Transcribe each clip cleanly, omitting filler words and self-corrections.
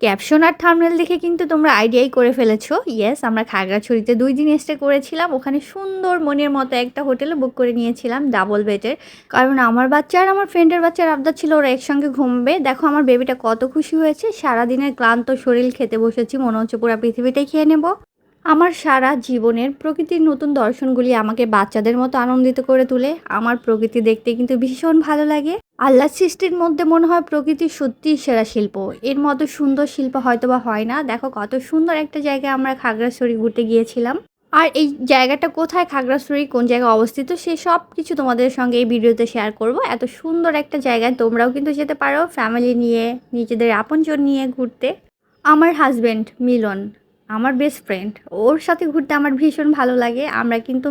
Caption আর thumbnail দেখে কিন্তু তোমরা আইডিয়াই করে ফেলেছো। ইয়েস, আমরা খাগড়াছড়িতে ২ দিন স্টে করেছিলাম। ওখানে সুন্দর মনের মতো একটা হোটেলে বুক করে নিয়েছিলাম ডাবল বেডের। কারণ আমার বাচ্চা আর আমার ফ্রেন্ডের বাচ্চার আবদার ছিল ওরা একসঙ্গে ঘুমবে। দেখো আমার বেবিটা কত খুশি হয়েছে। সারাদিনের ক্লান্ত শরীর খেতে বসেছি, মনে হচ্ছে পুরা পৃথিবীটাই খেয়ে নেব। আমার সারা জীবনের প্রকৃতির নতুন দর্শনগুলি আমাকে বাচ্চাদের মতো আনন্দিত করে তোলে। আমার প্রকৃতি দেখতে কিন্তু ভীষণ ভালো লাগে। আল্লাহর সৃষ্টির মধ্যে মনে হয় প্রকৃতি সত্যিই সেরা শিল্প। এর মতো সুন্দর শিল্প হয়তোবা হয় না। দেখো কত সুন্দর একটা জায়গায় আমরা খাগড়াছড়ি ঘুরতে গিয়েছিলাম। আর এই জায়গাটা কোথায়, খাগড়াছড়ি কোন জায়গায় অবস্থিত, সে সব কিছু তোমাদের সঙ্গে এই ভিডিওতে শেয়ার করব। এত সুন্দর একটা জায়গায় তোমরাও কিন্তু যেতে পারো ফ্যামিলি নিয়ে, নিজেদের আপনজন নিয়ে ঘুরতে। আমার হাজব্যান্ড মিলন, আমার বেস্ট ফ্রেন্ড, ওর সাথে ঘুরতে আমার ভীষণ ভালো লাগে। আমরা কিন্তু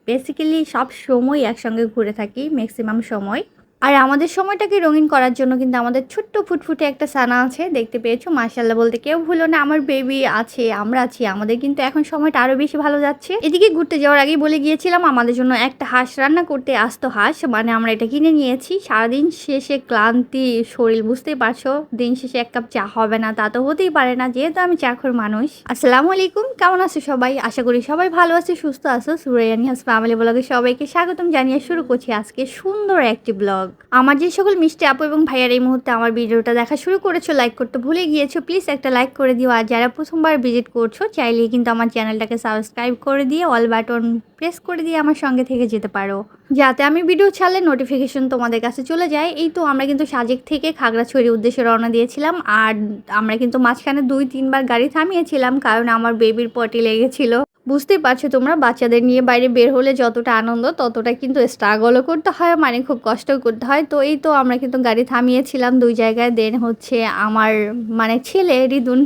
বেসিক্যালি সব সময় একসঙ্গে ঘুরে থাকি, ম্যাক্সিমাম সময়। আর আমাদের সময়টাকে রঙিন করার জন্য কিন্তু আমাদের ছোট্ট ফুটফুটে একটা সানা আছে, দেখতে পেয়েছো? মাশাআল্লাহ বলতে কেউ ভুলো না, আমার বেবি আছে, আমরা আছি, আমাদের কিন্তু এখন সময়টা আরও বেশি ভালো যাচ্ছে। এদিকে ঘুরতে যাওয়ার আগেই বলে গিয়েছিলাম আমাদের জন্য একটা হাঁস রান্না করতে, আস্ত হাঁস, মানে আমরা এটা কিনে নিয়েছি। সারাদিন শেষে ক্লান্তি শরীর, বুঝতেই পারছো, দিন শেষে এক কাপ চা হবে না তা তো হতেই পারে না, যেহেতু আমি চাখর মানুষ। আসসালামু আলাইকুম, কেমন আছো সবাই? আশা করি সবাই ভালো আছে, সুস্থ আছো। সুরাইয়া নিহাস ফ্যামিলি ব্লগে সবাইকে স্বাগতম জানিয়ে শুরু করছি আজকে সুন্দর একটি ব্লগ। আমার যে সকল মিষ্টি আপু এবং ভাইয়ার এই মুহূর্তে আমার ভিডিওটা দেখা শুরু করেছো, লাইক করতে ভুলে গিয়েছো, প্লিজ একটা লাইক করে দিও। আর যারা প্রথমবার ভিজিট করছো, চাইলেই কিন্তু আমার চ্যানেলটাকে সাবস্ক্রাইব করে দিয়ে অল বাটন প্রেস করে দিয়ে আমার সঙ্গে থেকে যেতে পারো, যাতে আমি ভিডিও ছাড়লে নোটিফিকেশন তোমাদের কাছে চলে যায়। এই তো আমরা কিন্তু সাজেক থেকে খাগড়াছড়ির উদ্দেশ্যে রওনা দিয়েছিলাম। আর আমরা কিন্তু মাঝখানে ২-৩ বার গাড়ি থামিয়েছিলাম, কারণ আমার বেবির পটি লেগেছিল। বুঝতেই পারছো তোমরা, বাচ্চাদের নিয়ে বাইরে বের হলে যতটা আনন্দ ততটা কিন্তু স্ট্রাগলও করতে হয়, মানে খুব কষ্টও করতে হয়। তো এই তো আমরা কিন্তু গাড়ি থামিয়েছিলাম ২ জায়গায়। দেন হচ্ছে আমার মানে ছেলে রিদুন,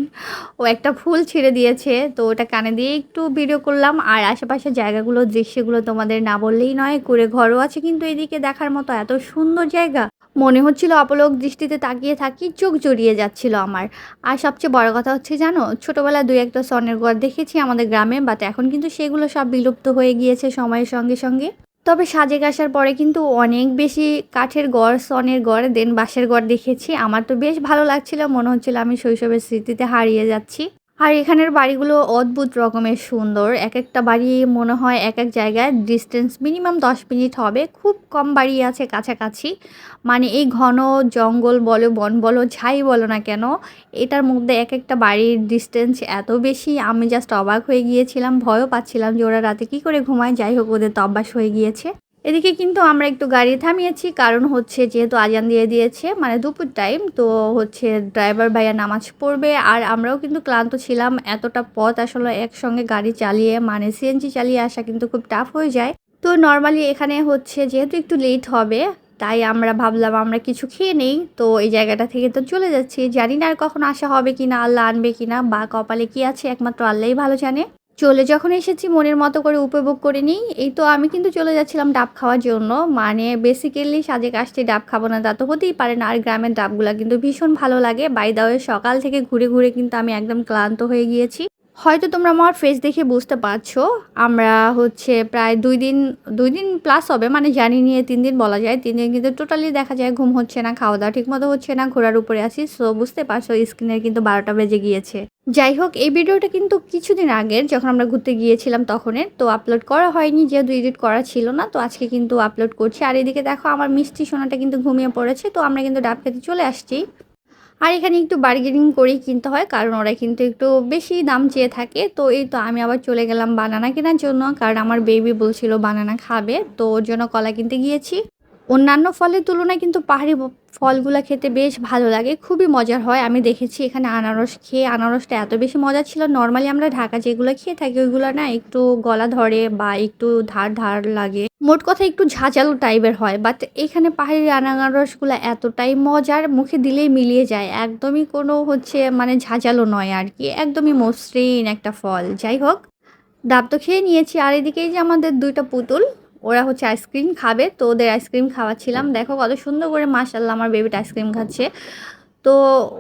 ও একটা ফুল ছিঁড়ে দিয়েছে, তো ওটা কানে দিয়ে একটু ভিডিও করলাম। আর আশেপাশের জায়গাগুলো, দৃশ্যগুলো তোমাদের না বললেই নয়। কুড়ে ঘরও আছে কিন্তু এদিকে দেখার মতো, এত সুন্দর জায়গা, মনে হচ্ছিল অপলক দৃষ্টিতে তাকিয়ে থাকি, চোখ জড়িয়ে যাচ্ছিল আমার। আর সবচেয়ে বড় কথা হচ্ছে জানো, ছোটোবেলায় ২-১টা স্বর্ণের ঘর দেখেছি আমাদের গ্রামে, বাট এখন কিন্তু সেগুলো সব বিলুপ্ত হয়ে গিয়েছে সময়ের সঙ্গে সঙ্গে। তবে সাজেক আসার পরে কিন্তু অনেক বেশি কাঠের ঘর, স্বর্ণের ঘর, দেন বাঁশের ঘর দেখেছি। আমার তো বেশ ভালো লাগছিল, মনে হচ্ছিল আমি শৈশবের স্মৃতিতে হারিয়ে যাচ্ছি। আর এখানের বাড়িগুলো অদ্ভুত রকমের সুন্দর। এক একটা বাড়ি মনে হয় এক এক জায়গায় ডিস্টেন্স মিনিমাম ১০ মিনিট হবে, খুব কম বাড়ি আছে কাছাকাছি। মানে এই ঘন জঙ্গল বলো, বন বলো, যাই বলো না কেন, এটার মধ্যে এক একটা বাড়ির ডিস্টেন্স এত বেশি, আমি জাস্ট অবাক হয়ে গিয়েছিলাম। ভয়ও পাচ্ছিলাম যে ওরা রাতে কী করে ঘুমায়। যাই হোক, ওদের তো অভ্যাস হয়ে গিয়েছে। এদিকে কিন্তু আমরা একটু গাড়ি থামিয়েছি, কারণ হচ্ছে যেহেতু আজান দিয়ে দিয়েছে, মানে দুপুর টাইম, তো হচ্ছে ড্রাইভার ভাইয়া নামাজ পড়বে। আর আমরাও কিন্তু ক্লান্ত ছিলাম, এতটা পথ আসলে একসঙ্গে গাড়ি চালিয়ে, মানে সিএনজি চালিয়ে আসা কিন্তু খুব টাফ হয়ে যায়। তো নর্মালি এখানে হচ্ছে যেহেতু একটু লেট হবে, তাই আমরা ভাবলাম আমরা কিছু খেয়ে নেই। তো এই জায়গাটা থেকে তো চলে যাচ্ছি, জানি না আর কখন আসা হবে কিনা, আল্লাহ আনবে কিনা, বা কপালে কি আছে একমাত্র আল্লাহই ভালো জানে। চলে যখন এসেছি মনের মতো করে উপভোগ করে নিই। এই তো আমি কিন্তু চলে যাচ্ছিলাম ডাব খাওয়ার জন্য, মানে বেসিক্যালি সাজেক আসছি ডাব খাবো না তা তো হতেই পারে না। আর গ্রামের ডাবগুলা কিন্তু ভীষণ ভালো লাগে। বাই দ্য ওয়ে, সকাল থেকে ঘুরে ঘুরে কিন্তু আমি একদম ক্লান্ত হয়ে গিয়েছি। হয়তো তোমরা আমার ফেস দেখে বুঝতে পারছো, আমরা হচ্ছে প্রায় ২ দিন প্লাস হবে, মানে জানি নিয়ে ৩ দিন বলা যায়। ৩ দিন কিন্তু টোটালি দেখা যায় ঘুম হচ্ছে না, খাওয়া দাওয়া ঠিক মতো হচ্ছে না, ঘোরার উপরে আছি। সো বুঝতে পারছো স্ক্রিনের কিন্তু ১২টা বেজে গিয়েছে। যাই হোক, এই ভিডিওটা কিন্তু কিছুদিন আগের, যখন আমরা ঘুরতে গিয়েছিলাম তখনের, তো আপলোড করা হয়নি যেহেতু এডিট করা ছিল না। তো আজকে কিন্তু আপলোড করছি। আর এদিকে দেখো আমার মিষ্টি সোনাটা কিন্তু ঘুমিয়ে পড়েছে। তো আমরা কিন্তু ডাব খেতে চলে আসছি। আর এখানে একটু বার্গেনিং করেই কিনতে হয়, কারণ ওরা কিন্তু একটু বেশি দাম চেয়ে থাকে। তো এই তো আমি আবার চলে গেলাম বানানা কেনার জন্য, কারণ আমার বেবি বলছিল বানানা খাবে, তো ওর জন্য কলা কিনতে গিয়েছি। অন্যান্য ফলের তুলনায় কিন্তু পাহাড়ি ফলগুলা খেতে বেশ ভালো লাগে, খুবই মজার হয়। আমি দেখেছি এখানে আনারস খেয়ে, আনারসটা এত বেশি মজা ছিল। নর্মালি আমরা ঢাকা যেগুলো খেয়ে থাকি ওইগুলো না একটু গলা ধরে বা একটু ধার ধার লাগে, মোট কথা একটু ঝাঁঝালো টাইপের হয়। বাট এখানে পাহাড়ি আনারসগুলো এতটাই মজার, মুখে দিলেই মিলিয়ে যায়। একদমই কোনো হচ্ছে মানে ঝাঁঝালো নয় আর কি, একদমই মসৃণ একটা ফল। যাই হোক, ডাব তো খেয়ে নিয়েছি। আর এদিকে এই যে আমাদের ২টা পুতুল, ওরা হচ্ছে আইসক্রিম খাবে, তো ওদের আইসক্রিম খাওয়াচ্ছিলাম। দেখো কত সুন্দর করে মাশাআল্লাহ আমার বেবিটা আইসক্রিম খাচ্ছে। তো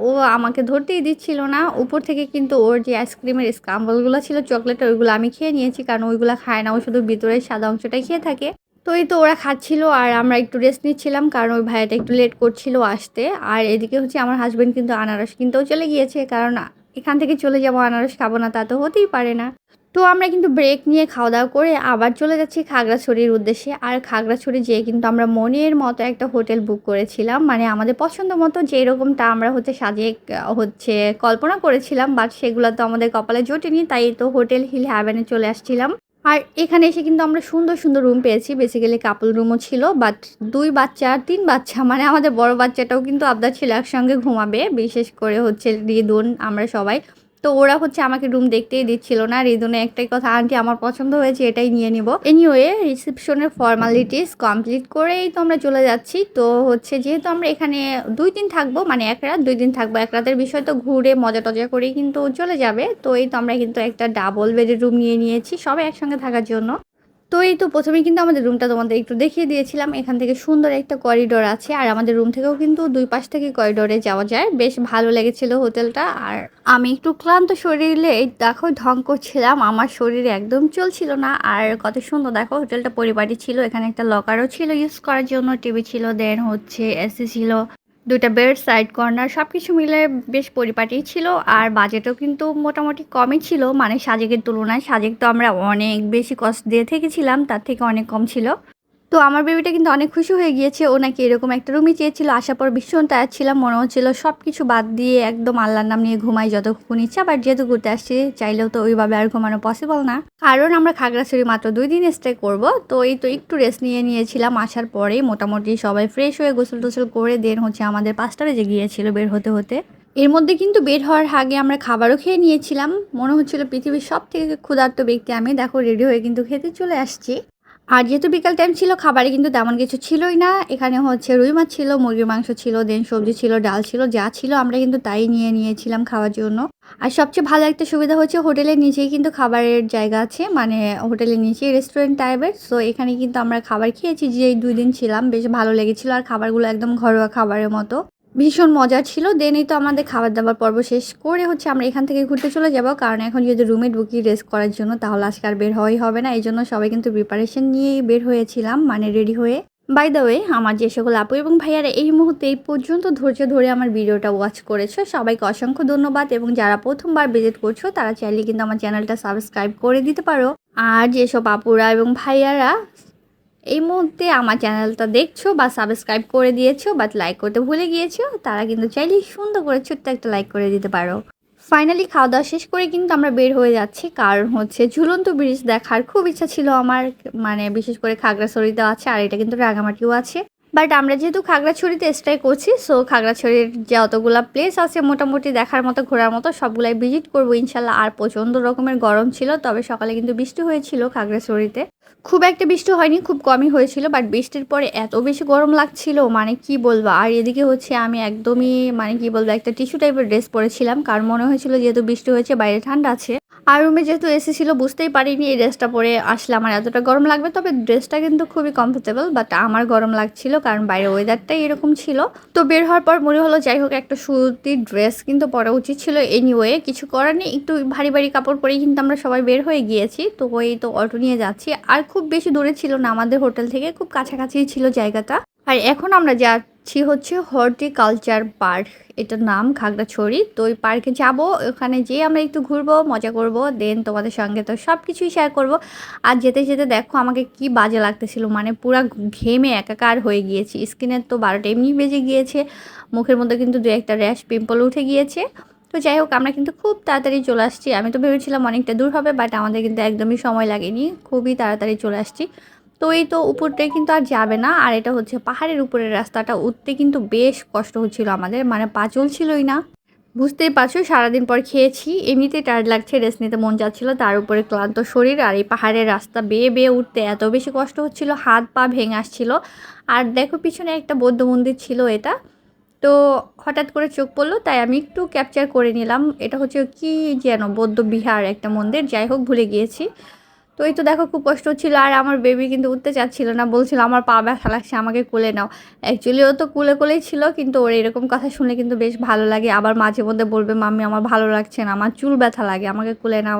ও আমাকে ধরতেই দিচ্ছিল না। উপর থেকে কিন্তু ওর যে আইসক্রিমের স্ক্রাম্বলগুলো ছিল চকলেটের, ওইগুলো আমি খেয়ে নিয়েছি, কারণ ওইগুলো খায় না, ও শুধু ভিতরের সাদা অংশটাই খেয়ে থাকে। তো এই তো ওরা খাচ্ছিল আর আমরা একটু রেস্ট নিচ্ছিলাম, কারণ ওই ভাইয়াটা একটু লেট করছিল আসতে। আর এদিকে হচ্ছে আমার হাসব্যান্ড কিন্তু আনারস কিনতেও চলে গিয়েছে, কারণ এখান থেকে চলে যাবো আনারস খাবো না তা তো হতেই পারে না। তো আমরা কিন্তু ব্রেক নিয়ে খাওয়া-দাওয়া করে আবার চলে যাচ্ছি খাগড়াছড়ির উদ্দেশ্যে। আর খাগড়াছড়ি যেয়ে কিন্তু আমরা মনের মতো একটা হোটেল বুক করেছিলাম। মানে আমাদের পছন্দ মতো যেরকমটা আমরা হচ্ছে সাজিয়ে হচ্ছে কল্পনা করেছিলাম, বাট সেগুলো তো আমাদের কপালে জোটেনি। তাই তো হোটেল হিল হ্যাভেনে চলে আসছিলাম। আর এখানে এসে কিন্তু আমরা সুন্দর, সুন্দর রুম পেয়েছি। বেসিক্যালি কাপল রুমও ছিল, বাট ২ বাচ্চা, ৩ বাচ্চা মানে আমাদের বড় বাচ্চাটাও কিন্তু আবদার ছিল একসঙ্গে ঘুমাবে। বিশেষ করে হচ্ছে রিদুন, আমরা সবাই। তো ওরা হচ্ছে আমাকে রুম দেখতেই দিচ্ছিল না। রিদুনের একটাই কথা, "আন্টি আমার পছন্দ হয়েছে, এটাই নিয়ে নিব।" এনিওয়ে রিসেপশনের ফর্মালিটিস কমপ্লিট করেই তো আমরা চলে যাচ্ছি। তো হচ্ছে যেহেতু আমরা এখানে ২ দিন থাকবো, মানে ১ রাত ২ দিন থাকবো। ১ রাতের বিষয় তো ঘুরে মজা-টজা করেই কিন্তু চলে যাবে। তো এই তো আমরা কিন্তু একটা ডাবল বেডের রুম নিয়ে নিয়েছি সবাই একসঙ্গে থাকার জন্য। তো এই তো ১ম এই কিন্তু আমাদের রুমটা তোমাদের একটু দেখিয়ে দিয়েছিলাম। এখান থেকে সুন্দর একটা করিডোর আছে। আর আমাদের রুম থেকেও কিন্তু ২ পাশ থেকে করিডোরে যাওয়া যায়। বেশ ভালো লেগেছিল হোটেলটা। আর আমি একটু ক্লান্ত শরীরে এই দেখো ঢং করছিলাম। আমার শরীরে একদম চলছিল না। আর কত সুন্দর দেখো হোটেলটা পরিপাটি ছিল। এখানে একটা লকারও ছিল ইউজ করার জন্য। টিভি ছিল, দেন হচ্ছে এসি ছিল। ২ টা বেড, সাইড কর্নার সবকিছু মিলে বেশ পরিপাটিই ছিল। আর বাজেটও কিন্তু মোটামুটি কমই ছিল, মানে সাজেকের তুলনায়। সাজেক তো আমরা অনেক বেশি কস্ট দিয়ে থেকেছিলাম, তার থেকে অনেক কম ছিল। তো আমার বেবিটা কিন্তু অনেক খুশি হয়ে গিয়েছে। ও নাকি এরকম একটা রুমই চেয়েছিল। আসার পর ভীষণ টায়ার্ড ছিলাম। মনে হচ্ছিল সবকিছু বাদ দিয়ে একদম আল্লাহর নাম নিয়ে ঘুমাই যতক্ষণ ইচ্ছা। বাট যেহেতু ঘুরতে আসছি, চাইলেও তো ওইভাবে আর ঘুমানো পসিবল না। কারণ আমরা খাগড়াছড়ি মাত্র ২ দিন স্টে করব। তো এই তো একটু রেস্ট নিয়েছিলাম। আসার পরেই মোটামুটি সবাই ফ্রেশ হয়ে গোসল-টোসল করে দেন হচ্ছে আমাদের ৫টা বেজে গিয়েছিল বের হতে, হতে। এর মধ্যে কিন্তু বের হওয়ার আগে আমরা খাবারও খেয়ে নিয়েছিলাম। মনে হচ্ছিল পৃথিবীর সবথেকে ক্ষুধার্ত ব্যক্তি আমি। দেখো রেডি হয়ে কিন্তু খেতে চলে আসছি। আর যেহেতু বিকাল টাইম ছিল, খাবারে কিন্তু তেমন কিছু ছিলই না। এখানে হচ্ছে রুই মাছ ছিল, মুরগির মাংস ছিল, দেন সবজি ছিল, ডাল ছিল, যা ছিল আমরা কিন্তু তাই নিয়েছিলাম খাওয়ার জন্য। আর সবচেয়ে ভালো একটা সুবিধা হচ্ছে হোটেলের নিচেই কিন্তু খাবারের জায়গা আছে, মানে হোটেলের নিচেই রেস্টুরেন্ট টাইপের। সো এখানে কিন্তু আমরা খাবার খেয়েছি, যে ২ দিন ছিলাম বেশ ভালো লেগেছিল। আর খাবারগুলো একদম ঘরোয়া খাবারের মতো ভীষণ মজার ছিল। দেন এই তো আমাদের খাবার-দাবার পর্ব শেষ করে হচ্ছে আমরা এখান থেকে ঘুরতে চলে যাব। কারণ এখন যদি রুমে ঢুকি রেস্ট করার জন্য, তাহলে আজকে আর বের হওয়াই হবে না। এজন্য সবাই কিন্তু প্রিপারেশন নিয়েই বের হয়েছিলাম, মানে রেডি হয়ে। বাই দ্য ওয়ে, আমার যে সকল আপু এবং ভাইয়ারা এই মুহূর্তে এই পর্যন্ত ধৈর্য ধরে আমার ভিডিওটা ওয়াচ করেছো, সবাইকে অসংখ্য ধন্যবাদ। এবং যারা প্রথমবার ভিজিট করছো, তারা চাইলে কিন্তু আমার চ্যানেলটা সাবস্ক্রাইব করে দিতে পারো। আর যেসব আপুরা এবং ভাইয়ারা এই মুহূর্তে আমার চ্যানেলটা দেখছো বা সাবস্ক্রাইব করে দিয়েছো বাট লাইক করতে ভুলে গিয়েছো, তারা কিন্তু চাইলেই সুন্দর করে ছোট্ট একটা লাইক করে দিতে পারো। ফাইনালি খাওয়া দাওয়া শেষ করে কিন্তু আমরা বের হয়ে যাচ্ছি, কারণ হচ্ছে ঝুলন্ত ব্রিজ দেখার খুব ইচ্ছা ছিল আমার। মানে বিশেষ করে খাগড়াছড়িতে আছে, আর এটা কিন্তু রাঙামাটিও আছে। বাট আমরা যেহেতু খাগড়াছড়িতে স্টে করছি, সো খাগড়াছড়ির যতগুলা প্লেস আছে মোটামুটি দেখার মতো, ঘোরার মতো সবগুলাই ভিজিট করবো ইনশাল্লাহ। আর প্রচণ্ড রকমের গরম ছিল, তবে সকালে কিন্তু বৃষ্টি হয়েছিল খাগড়াছড়িতে। খুব একটা বৃষ্টি হয়নি, খুব কমই হয়েছিল। বাট বৃষ্টির পরে এত বেশি গরম লাগছিল, মানে কি বলবো। আর এদিকে হচ্ছে আমি একদমই মানে কি বলবো একটা টিস্যু টাইপের ড্রেস পরেছিলাম, কারণ মনে হয়েছিল যেহেতু বৃষ্টি হয়েছে বাইরে ঠান্ডা আছে। আর রুমে যেহেতু এসি ছিল, বুঝতেই পারিনি এই ড্রেসটা পরে আসলে আমার এতটা গরম লাগবে। তবে ড্রেসটা কিন্তু খুবই কমফোর্টেবল, বাট আমার গরম লাগছিল কারণ বাইরে ওয়েদারটাই এরকম ছিল। তো বের হওয়ার পর মনে হলো যাই হোক একটা সুতির ড্রেস কিন্তু পরা উচিত ছিল। এনিওয়ে কিছু করার নেই, একটু ভারী ভারী কাপড় পরেই কিন্তু আমরা সবাই বের হয়ে গিয়েছি। তো ওই তো অটো নিয়ে যাচ্ছি। আর খুব বেশি দূরে ছিল না আমাদের হোটেল থেকে, খুব কাছাকাছিই ছিল জায়গাটা। আর এখন আমরা যাচ্ছি হচ্ছে হর্টিকালচার পার্ক, এটার নাম খাগড়াছড়ি। তো ওই পার্কে যাব, ওখানে যেয়ে আমরা একটু ঘুরবো, মজা করব, দেন তোমাদের সঙ্গে তো সব কিছুই শেয়ার করব। আর যেতে যেতে দেখো আমাকে কি বাজে লাগতেছিল, মানে পুরা ঘেমে একাকার হয়ে গিয়েছি। স্কিনের তো 12টা এমনি বেজে গিয়েছে, মুখের মধ্যে কিন্তু 2-একটা র্যাশ পিম্পল উঠে গিয়েছে। তো যাই হোক আমরা কিন্তু খুব তাড়াতাড়ি চলে আসছি। আমি তো ভেবেছিলাম অনেকটা দূর হবে, বাট আমাদের কিন্তু একদমই সময় লাগেনি, খুবই তাড়াতাড়ি চলে আসছি। তো এই তো উপরটায় কিন্তু আর যাবে না। আর এটা হচ্ছে পাহাড়ের উপরের রাস্তাটা, উঠতে কিন্তু বেশ কষ্ট হচ্ছিল আমাদের, মানে পা চলছিলই না। বুঝতেই পারছো সারাদিন পর খেয়েছি, এমনিতেই টায়ার্ড লাগছে, রেস্ট নিতে মন যাচ্ছিল, তার উপরে ক্লান্ত শরীর। আর এই পাহাড়ের রাস্তা বেয়ে বেয়ে উঠতে এত বেশি কষ্ট হচ্ছিল, হাত পা ভেঙে আসছিল। আর দেখো পিছনে একটা বৌদ্ধ মন্দির ছিল এটা। তো হঠাৎ করে চোখ পড়লো, তাই আমি একটু ক্যাপচার করে নিলাম। এটা হচ্ছে কি যেন বৌদ্ধ বিহার একটা মন্দির, যাই হোক ভুলে গিয়েছি। তো তো এই তো দেখো খুব কষ্ট হচ্ছিল, আর আমার বেবি কিন্তু উঠতে চাচ্ছিল না, বলছিল আমার পা ব্যথা লাগছে, আমাকে কোলে নাও। অ্যাকচুয়ালি ও তো কোলে কোলেই ছিল, কিন্তু ওর এরকম কথা শুনে কিন্তু বেশ ভালো লাগে। আবার মাঝে মধ্যে বলবে মাম্মি আমার ভালো লাগছে না, আমার চুল ব্যথা লাগে, আমাকে কোলে নাও,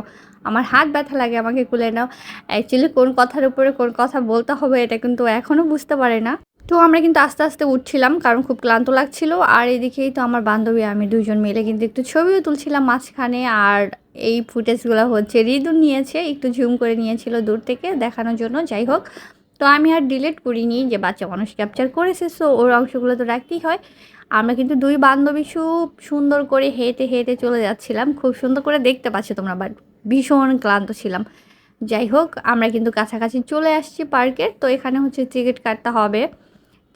আমার হাত ব্যথা লাগে, আমাকে কোলে নাও। অ্যাকচুয়ালি কোন কথার উপরে কোন কথা বলতে হবে এটা কিন্তু এখনও বুঝতে পারে না। তো আমরা কিন্তু আস্তে আস্তে উঠছিলাম, কারণ খুব ক্লান্ত লাগছিল। আর এদিকেই তো আমার বান্ধবী আমি দুজন মিলে কিন্তু একটু ছবিও তুলছিলাম মাঝখানে। আর এই ফুটেজগুলো হচ্ছে রিদু নিয়েছে, একটু জুম করে নিয়েছিল দূর থেকে দেখানোর জন্য। যাই হোক, তো আমি আর ডিলিট করিনি, যে বাচ্চা মানুষ ক্যাপচার করেছে সো ওর অংশগুলো তো রাখতেই হয়। আমরা কিন্তু দুই বান্ধবী খুব সুন্দর করে হেঁটে হেঁটে চলে যাচ্ছিলাম, খুব সুন্দর করে দেখতে পাচ্ছ তোমরা, বাট ভীষণ ক্লান্ত ছিলাম। যাই হোক, আমরা কিন্তু কাছাকাছি চলে আসছি পার্কের। তো এখানে হচ্ছে টিকিট কাটতে হবে,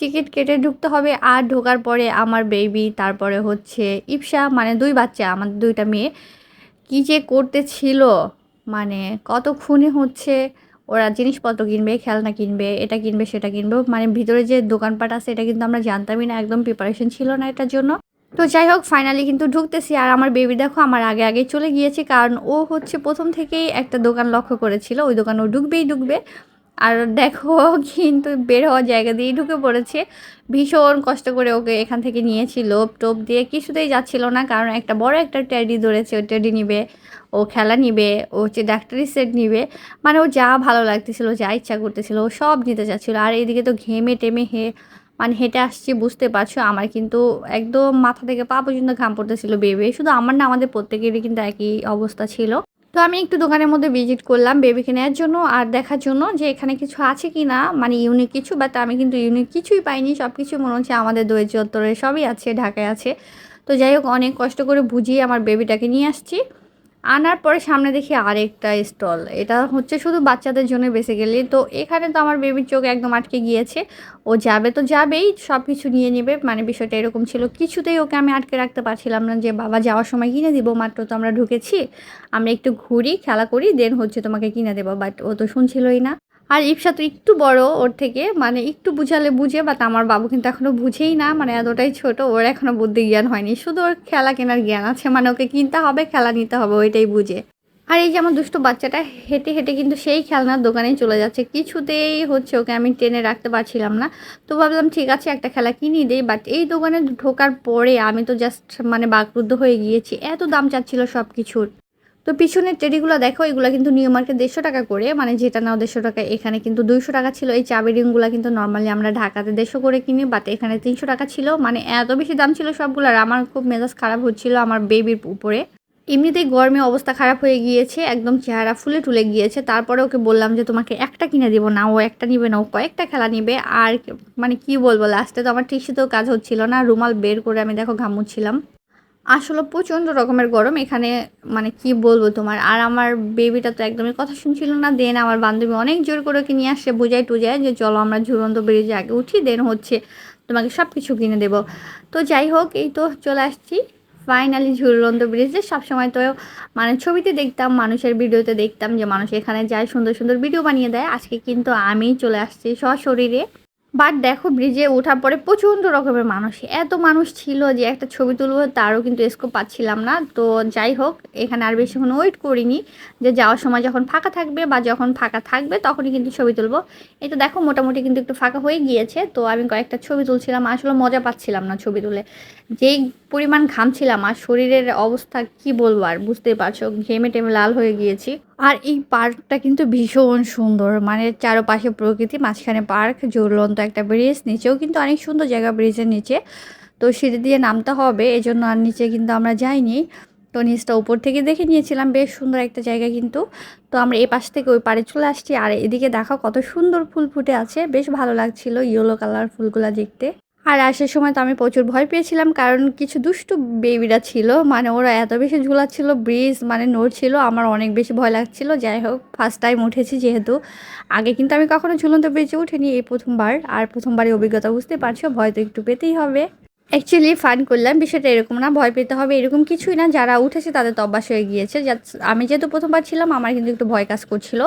টিকিট কেটে ঢুকতে হবে। আর ঢোকার পরে আমার বেবি, তারপরে হচ্ছে ইপসা, মানে দুই বাচ্চা, আমাদের দুইটা মেয়ে, কী যে করতেছিল, মানে কতক্ষণে হচ্ছে ওরা জিনিসপত্র কিনবে, খেলনা কিনবে, এটা কিনবে সেটা কিনবে, মানে ভিতরে যে দোকানপাট আছে এটা কিন্তু আমরা জানতামই না, একদম প্রিপারেশন ছিল না এটার জন্য। তো যাই হোক, ফাইনালি কিন্তু ঢুকতেছি। আর আমার বেবি দেখো আমার আগে আগে চলে গিয়েছে, কারণ ও হচ্ছে প্রথম থেকেই একটা দোকান লক্ষ্য করেছিল, ওই দোকান ও ঢুকবেই ঢুকবে। আর দেখো কিন্তু বের হওয়ার জায়গা দিয়েই ঢুকে পড়েছে। ভীষণ কষ্ট করে ওকে এখান থেকে নিয়েছি, লোভ টোপ দিয়ে কিছুতেই যাচ্ছিল না, কারণ একটা বড় একটা টেডি ধরেছে, ওই টেডি নিবে, ও খেলা নিবে, ও হচ্ছে ডাক্তারি সেট নিবে, মানে ও যা ভালো লাগতেছিল, যা ইচ্ছা করতেছিল ও সব নিতে চাচ্ছিলো। আর এইদিকে তো ঘেমে টেমে মানে হেঁটে আসছি, বুঝতে পারছো আমার কিন্তু একদম মাথা থেকে পা পর্যন্ত ঘাম পড়তেছিল। বেবি শুধু আমার না, আমাদের প্রত্যেকেরই কিন্তু একই অবস্থা ছিল। তো আমি একটু দোকানের মধ্যে ভিজিট করলাম বেবিকে নেওয়ার জন্য, আর দেখার জন্য যে এখানে কিছু আছে কি না, মানে ইউনিক কিছু। বাট আমি কিন্তু ইউনিক কিছুই পাইনি, সব কিছু মনে হচ্ছে আমাদের দই চত্বরে সবই আছে, ঢাকায় আছে। তো যাই হোক, অনেক কষ্ট করে বুঝিয়ে আমার বেবিটাকে নিয়ে আসছি। আনার পরে সামনে দেখি আরেকটা স্টল, এটা হচ্ছে শুধু বাচ্চাদের জন্য বেসিক্যালি। তো এখানে তো আমার বেবির চোখ একদম আটকে গিয়েছে, ও যাবে তো যাবেই, সব কিছু নিয়ে নেবে, মানে বিষয়টা এরকম ছিল। কিছুতেই ওকে আমি আটকে রাখতে পারছিলাম না, যে বাবা যাওয়ার সময় কিনে দিব, মাত্র তো আমরা ঢুকেছি, আমরা একটু ঘুরি খেলা করি দেন হচ্ছে তোমাকে কিনে দেবো। বাট ও তো শুনছিলই না। আর ইপসা তো একটু বড় ওর থেকে, মানে একটু বুঝালে বুঝে, বাট আমার বাবু কিন্তু এখনও বুঝেই না, মানে এতটাই ছোট, ওর এখনও বুদ্ধি জ্ঞান হয়নি, শুধু ওর খেলা কেনার জ্ঞান আছে, মানে ওকে কিনতে হবে, খেলা নিতে হবে, ওইটাই বুঝে। আর এই যে আমার দুষ্টু বাচ্চাটা হেঁটে হেঁটে কিন্তু সেই খেলনার দোকানে চলে যাচ্ছে, কিছুতেই হচ্ছে ওকে আমি টেনে রাখতে পারছিলাম না। তো ভাবলাম ঠিক আছে একটা খেলা কিনিয়ে দেই, বাট এই দোকানে ঢোকার পরে আমি তো জাস্ট মানে বাকরুদ্ধ হয়ে গিয়েছি, এত দাম চাচ্ছিল সব কিছুর। তো পিছনের টেডিগুলো দেখো, এগুলো কিন্তু নিউ মার্কেট 150 টাকা করে, মানে যেটা নাও 150 টাকা, এখানে কিন্তু 200 টাকা ছিল। এই চাবি রিংগুলো কিন্তু নর্মালি আমরা ঢাকাতে 150 করে কিনি, বাট এখানে 300 টাকা ছিল, মানে এত বেশি দাম ছিল সবগুলো। আর আমার খুব মেজাজ খারাপ হচ্ছিল আমার বেবির উপরে, এমনিতেই গরমে অবস্থা খারাপ হয়ে গিয়েছে, একদম চেহারা ফুলে টুলে গিয়েছে। তারপরে ওকে বললাম যে তোমাকে একটা কিনে দিব না, ও একটা নিবে না, ও কয়েকটা খেলা নিবে। আর মানে কি বলবো, লাস্টে তো আমার টিস্যুতেও কাজ হচ্ছিল না, রুমাল বের করে আমি দেখো ঘামুচ্ছিলাম। আসলে প্রচণ্ড রকমের গরম এখানে, মানে কি বলবো তোমার। আর আমার বেবিটা তো একদমই কথা শুনছিল না। দেন আমার বান্ধবী অনেক জোর করে ওকে নিয়ে আসছে, বুঝাই টুজায় যে চলো আমরা ঝুলন্ত ব্রিজে আগে উঠি, দেন হচ্ছে তোমাকে সব কিছু কিনে দেবো। তো যাই হোক, এই তো চলে আসছি ফাইনালি ঝুলন্ত ব্রিজে। সবসময় তো মানে ছবিতে দেখতাম, মানুষের ভিডিওতে দেখতাম যে মানুষ এখানে যায়, সুন্দর সুন্দর ভিডিও বানিয়ে দেয়। আজকে কিন্তু আমি চলে আসছি সশরীরে। বাট দেখো ব্রিজে ওঠার পরে প্রচণ্ড রকমের মানুষ, এত মানুষ ছিল যে একটা ছবি তুলবো তারও কিন্তু স্কোপ পাচ্ছিলাম না। তো যাই হোক, এখানে আর বেশিক্ষণ ওয়েট করিনি, যে যাওয়ার সময় যখন ফাঁকা থাকবে বা যখন ফাঁকা থাকবে তখনই কিন্তু ছবি তুলবো। এই তো দেখো মোটামুটি কিন্তু একটু ফাঁকা হয়ে গিয়েছে, তো আমি কয়েকটা ছবি তুলছিলাম, আসলে মজা পাচ্ছিলাম না ছবি তুলে, যেই পরিমাণ ঘামছিলাম আর শরীরের অবস্থা কি বলবো, আর বুঝতেই পারছো ঘেমে টেমে লাল হয়ে গিয়েছি। আর এই পার্কটা কিন্তু ভীষণ সুন্দর, মানে চারপাশে প্রকৃতি, মাঝখানে পার্ক, ঝুলন্ত একটা ব্রিজ, নিচেও কিন্তু অনেক সুন্দর জায়গা ব্রিজের নিচে। তো সিঁড়ি দিয়ে নামতে হবে, এজন্য আর নিচে কিন্তু আমরা যাইনি। তো নিচটা উপর থেকে দেখে নিয়েছিলাম, বেশ সুন্দর একটা জায়গা কিন্তু। তো আমরা এই পাশ থেকে ওই পাড়ে চলে আসছি। আর এদিকে দেখো কত সুন্দর ফুল ফুটে আছে, বেশ ভালো লাগছিল ইয়েলো কালার ফুলগুলা দেখতে। আর আসার সময় তো আমি প্রচুর ভয় পেয়েছিলাম, কারণ কিছু দুষ্টু বেবিরা ছিল, মানে ওরা এত বেশি ঝুলাচ্ছিল, ব্রিজ মানে নড়ছিল, আমার অনেক বেশি ভয় লাগছিল। যাই হোক, ফার্স্ট টাইম উঠেছি যেহেতু, আগে কিন্তু আমি কখনো ঝুলন্ত ব্রিজে উঠিনি, এই প্রথমবার। আর প্রথমবারই অভিজ্ঞতা, বুঝতে পারছো ভয় তো একটু পেতেই হবে। অ্যাকচুয়ালি ফান করলাম, বিষয়টা এরকম না, ভয় পেতে হবে এরকম কিছুই না, যারা উঠেছে তাদের তো অভ্যাস হয়ে গিয়েছে। আমি যেহেতু প্রথমবার ছিলাম, আমার কিন্তু একটু ভয় কাজ করছিল।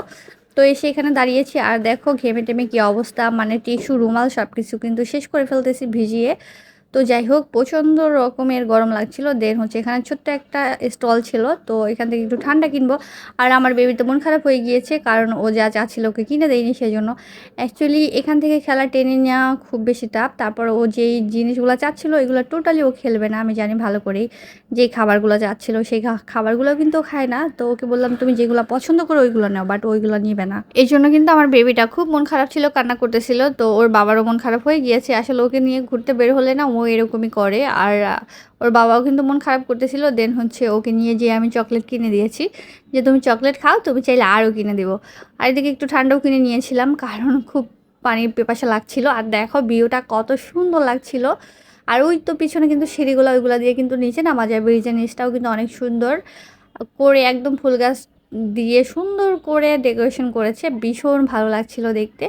তো এসে এখানে দাঁড়িয়েছি, আর দেখো ঘেমে টেমে কী অবস্থা, মানে টিস্যু রুমাল সব কিছু কিন্তু শেষ করে ফেলতেছি ভিজিয়ে। তো যাই হোক প্রচণ্ড রকমের গরম লাগছিল। দেন হচ্ছে এখানে ছোট্ট একটা স্টল ছিল, তো এখান থেকে একটু ঠান্ডা কিনবো। আর আমার বেবি তো মন খারাপ হয়ে গিয়েছে, কারণ ও যা চাচ্ছিল ওকে কিনে দেয়নি, সেজন্য। অ্যাকচুয়ালি এখান থেকে খেলা টেনে নেওয়া খুব বেশি টাফ। তারপর ও যেই জিনিসগুলো চাচ্ছিল ওইগুলো টোটালি ও খেলবে না, আমি জানি ভালো করেই। যেই খাবারগুলো চাচ্ছিল সেই খাবারগুলো কিন্তু ও খায় না। তো ওকে বললাম তুমি যেগুলো পছন্দ করো ওইগুলো নাও, বাট ওইগুলো নিবে না। এই জন্য কিন্তু আমার বেবিটা খুব মন খারাপ ছিল, কান্না করতেছিল। তো ওর বাবারও মন খারাপ হয়ে গিয়েছে। আসলে ওকে নিয়ে ঘুরতে বের হলে না ও এরকমই করে। আর ওর বাবাও কিন্তু মন খারাপ করতেছিল। দেন হচ্ছে ওকে নিয়ে যেয়ে আমি চকলেট কিনে দিয়েছি, যে তুমি চকলেট খাও, তুমি চাইলে আরও কিনে দেবো। আর এদিকে একটু ঠান্ডাও কিনে নিয়েছিলাম, কারণ খুব পানির পিপাসা লাগছিল। আর দেখো ভিউটা কত সুন্দর লাগছিল। আর ওই তো পিছনে কিন্তু সিঁড়িগুলো, ওইগুলো দিয়ে কিন্তু নিচে নামা যায়। ব্রিজের নিচটাও কিন্তু অনেক সুন্দর করে একদম ফুল গাছ দিয়ে সুন্দর করে ডেকোরেশন করেছে, ভীষণ ভালো লাগছিল দেখতে।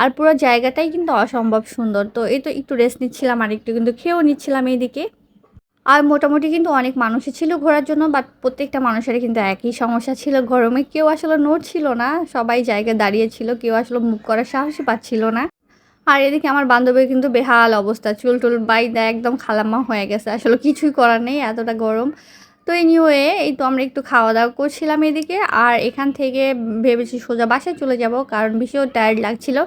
আর পুরো জায়গাটাই কিন্তু অসম্ভব সুন্দর। তো এই তো একটু রেস্ট নিচ্ছিলাম আর একটু কিন্তু খেয়েও নিচ্ছিলাম এইদিকে। আর মোটামুটি কিন্তু অনেক মানুষই ছিল ঘোরার জন্য, বাট প্রত্যেকটা মানুষেরই কিন্তু একই সমস্যা ছিল, গরমে কেউ আসলে নড়ছিল না, সবাই জায়গায় দাঁড়িয়ে ছিল, কেউ আসলে মুভ করার সাহসই পাচ্ছিল না। আর এদিকে আমার বান্ধবীর কিন্তু বেহাল অবস্থা, চুল টুল বাইদা একদম খালাম্মা হয়ে গেছে, আসলে কিছুই করার নেই, এতটা গরম। তো এনিওয়ে এই তো আমরা একটু খাওয়া দাওয়া করছিলাম এদিকে, আর এখান থেকে ভেবেছি সোজা বাসায় চলে যাব, কারণ ভীষণ টায়ার্ড লাগছিল।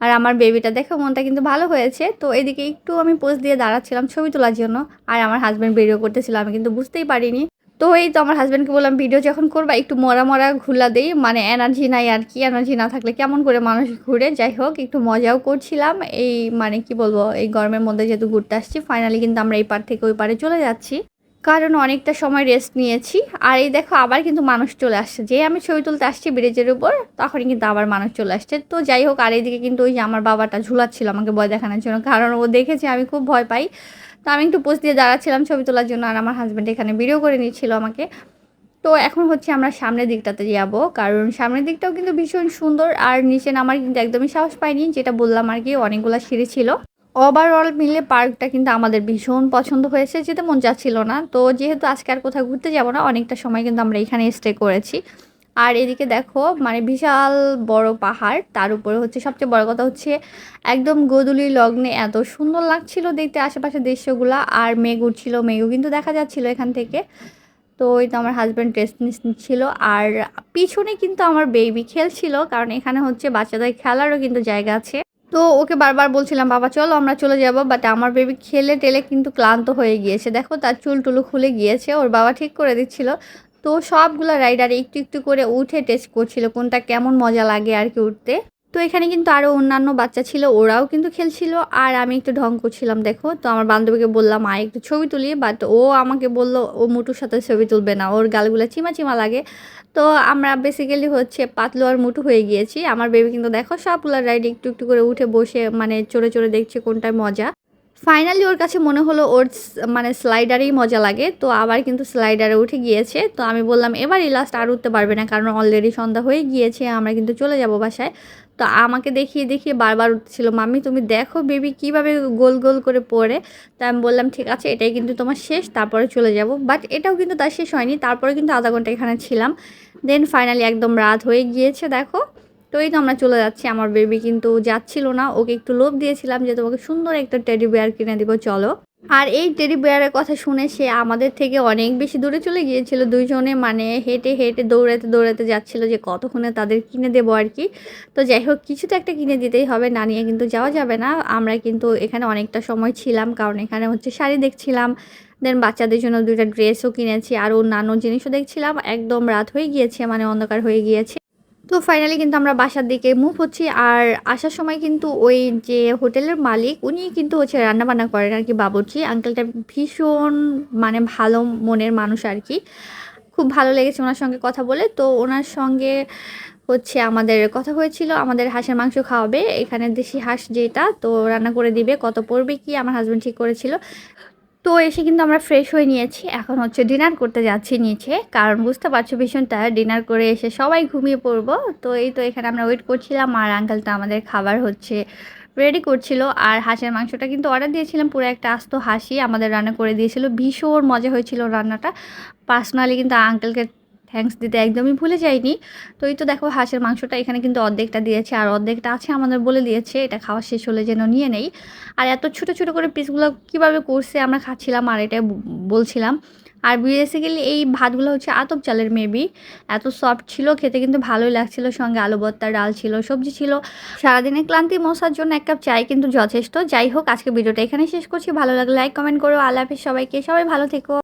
আর আমার বেবিটা দেখে মনটা কিন্তু ভালো হয়েছে। তো এদিকে একটু আমি পোজ দিয়ে দাঁড়াচ্ছিলাম ছবি তোলার জন্য, আর আমার হাজব্যান্ড ভিডিও করতেছিল, আমি কিন্তু বুঝতেই পারিনি। তো এই তো আমার হাজব্যান্ডকে বললাম ভিডিও যখন করবা একটু মরা মরা ঘুরলা দেই, মানে এনার্জি নাই আর কি, এনার্জি না থাকলে কেমন করে মানুষ ঘুরে। যাই হোক একটু মজাও করছিলাম, এই মানে কি বলবো, এই গরমের মধ্যে যেহেতু ঘুরতে আসছি, ফাইনালি কিন্তু আমরা এই পার থেকে ওই পারে চলে যাচ্ছি, কারণ অনেকটা সময় রেস্ট নিয়েছি। আর এই দেখো আবার কিন্তু মানুষ চলে আসছে, যে আমি ছবি তুলতে আসছি ব্রিজের উপর, তখনই কিন্তু আবার মানুষ চলে আসছে। তো যাই হোক, আর এইদিকে কিন্তু ওই যে আমার বাবাটা ঝুলাচ্ছিল আমাকে ভয় দেখানোর জন্য, কারণ ও দেখেছে আমি খুব ভয় পাই। তো আমি একটু পোজ দিয়ে দাঁড়াচ্ছিলাম ছবি তোলার জন্য, আর আমার হাজব্যান্ড এখানে ভিডিও করে নিচ্ছিল আমাকে। তো এখন হচ্ছে আমরা সামনের দিকটাতে যাব, কারণ সামনের দিকটাও কিন্তু ভীষণ সুন্দর। আর নিচে নামার কিন্তু একদমই সাহস পাইনি, যেটা বললাম আর কি, অনেকগুলো সিঁড়ি ছিল। ওভারঅল মিলে পার্কটা কিন্তু আমাদের ভীষণ পছন্দ হয়েছে, যেতে মন চাচ্ছিল না। তো যেহেতু আজকে আর কোথাও ঘুরতে যাব না, অনেকটা সময় কিন্তু আমরা এখানে স্টে করেছি। আর এদিকে দেখো মানে বিশাল বড় পাহাড়, তার উপরে হচ্ছে সবচেয়ে বড় কথা হচ্ছে একদম গোধূলি লগ্নে এত সুন্দর লাগছিল দেখতে আশেপাশের দৃশ্যগুলা। আর মেঘ উঠছিল, মেঘও কিন্তু দেখা যাচ্ছিল এখান থেকে। তো ওই তো আমার হাজব্যান্ড রেস্ট নিচ্ছিল, আর পিছনে কিন্তু আমার বেবি খেলছিল, কারণ এখানে হচ্ছে বাচ্চাদের খেলারও কিন্তু জায়গা আছে। তো ওকে বারবার বলছিলাম বাবা চলো আমরা চলে যাব, বাট আমার বেবি খেলে টেলে কিন্তু ক্লান্ত হয়ে গিয়েছে। দেখো তার চুল টুলু খুলে গিয়েছে, ওর বাবা ঠিক করে দিচ্ছিল। তো সবগুলো রাইডার একটু একটু করে উঠে টেস্ট করছিল কোনটা কেমন মজা লাগে আর কি উঠতে। তো এখানে কিন্তু আরও অন্যান্য বাচ্চা ছিল, ওরাও কিন্তু খেলছিল, আর আমি একটু ঢং করছিলাম। দেখো তো আমার বান্ধবীকে বললাম আয় একটু ছবি তুলি, বাট ও আমাকে বলল ও মুটুর সাথে ছবি তুলবে না, ওর গালগুলো চিমা চিমা লাগে। তো আমরা বেসিক্যালি হচ্ছে পাতলু আর মুটু হয়ে গিয়েছি। আমার বেবি কিন্তু দেখো সবগুলো রাইড একটু একটু করে উঠে বসে মানে চড়ে চড়ে দেখছে কোনটায় মজা। ফাইনালি ওর কাছে মনে হলো ওর মানে স্লাইডারেই মজা লাগে, তো আবার কিন্তু স্লাইডারে উঠে গিয়েছে। তো আমি বললাম এবারই লাস্ট, আর উঠতে পারবে না, কারণ অলরেডি সন্ধ্যা হয়ে গিয়েছে, আমরা কিন্তু চলে যাব বাসায়। তো আমাকে দেখিয়ে দেখিয়ে বারবার উঠছিল, মাম্মি তুমি দেখো বেবি কিভাবে গোল গোল করে পড়ে। তো আমি বললাম ঠিক আছে এটাই কিন্তু তোমার শেষ, তারপরে চলে যাব। বাট এটাও কিন্তু তার শেষ হয়নি, তারপরে কিন্তু আধা ঘন্টা এখানে ছিলাম। দেন ফাইনালি একদম রাত হয়ে গিয়েছে দেখো। তো এই তো আমরা চলে যাচ্ছি, আমার বেবি কিন্তু যাচ্ছিল না, ওকে একটু লোভ দিয়েছিলাম যে তোমাকে সুন্দর একটা টেডি বেয়ার কিনে দিব চলো। আর এই টেডি বেয়ারের কথা শুনে সে আমাদের থেকে অনেক বেশি দূরে চলে গিয়েছিল, দুইজনে মানে হেঁটে হেঁটে দৌড়াতে দৌড়াতে যাচ্ছিল যে কতক্ষণে তাদের কিনে দেবো আর কি। তো যাই হোক কিছু তো একটা কিনে দিতেই হবে, না নিয়ে কিন্তু যাওয়া যাবে না। আমরা কিন্তু এখানে অনেকটা সময় ছিলাম, কারণ এখানে হচ্ছে শাড়ি দেখছিলাম, দেন বাচ্চাদের জন্য দুইটা ড্রেসও কিনেছি, আর অন্যান্য জিনিসও দেখছিলাম। একদম রাত হয়ে গিয়েছে, মানে অন্ধকার হয়ে গিয়েছে। তো ফাইনালি কিন্তু আমরা বাসার দিকে মুভ হচ্ছি। আর আসার সময় কিন্তু ওই যে হোটেলের মালিক উনি কিন্তু হচ্ছে রান্নাবান্না করেন আর কি, বাবুর্চি আঙ্কেলটা ভীষণ মানে ভালো মনের মানুষ আর কি। খুব ভালো লেগেছে ওনার সঙ্গে কথা বলে। তো ওনার সঙ্গে হচ্ছে আমাদের কথা হয়েছিল, আমাদের হাঁসের মাংস খাওয়াবে, এখানে দেশি হাঁস যেটা, তো রান্না করে দিবে, কত পড়বে কি আমার হাজব্যান্ড ঠিক করেছিল। তো এসে কিন্তু আমরা ফ্রেশ হয়ে নিয়েছি, এখন হচ্ছে ডিনার করতে যাচ্ছি নিচে, কারণ বুঝতে পারছো ভীষণ টায়ার্ড, ডিনার করে এসে সবাই ঘুমিয়ে পড়বো। তো এই তো এখানে আমরা ওয়েট করছিলাম, আর আঙ্কেলটা আমাদের খাবার হচ্ছে রেডি করছিল। আর হাঁসের মাংসটা কিন্তু অর্ডার দিয়েছিলাম, পুরো একটা আস্ত হাঁসি আমাদের রান্না করে দিয়েছিল, ভীষণ মজা হয়েছিল রান্নাটা। পার্সোনালি কিন্তু আঙ্কেলকে থ্যাঙ্কস দিতে একদমই ভুলে যাইনি। তো এই তো দেখো হাঁসের মাংসটা এখানে কিন্তু অর্ধেকটা দিয়েছে আর অর্ধেকটা আছে আমাদের বলে দিয়েছে এটা খাওয়া শেষ হলে যেন নিয়ে নেই। আর এত ছোট ছোট করে পিসগুলো কীভাবে করছে আমরা খাচ্ছিলাম আর এটা বলছিলাম। আর বেসিক্যালি এই ভাতগুলো হচ্ছে আতপ চালের মেবি, এত সফট ছিল খেতে কিন্তু ভালোই লাগছিল, সঙ্গে আলু ভর্তা, ডাল ছিল, সবজি ছিল। সারাদিনের ক্লান্তি মোছার জন্য এক কাপ চাই কিন্তু যথেষ্ট। যাই হোক, আজকে ভিডিওটা এখানে শেষ করছি। ভালো লাগলে লাইক কমেন্ট করো। আল্লাহ হাফেজ সবাইকে, সবাই ভালো থেকো।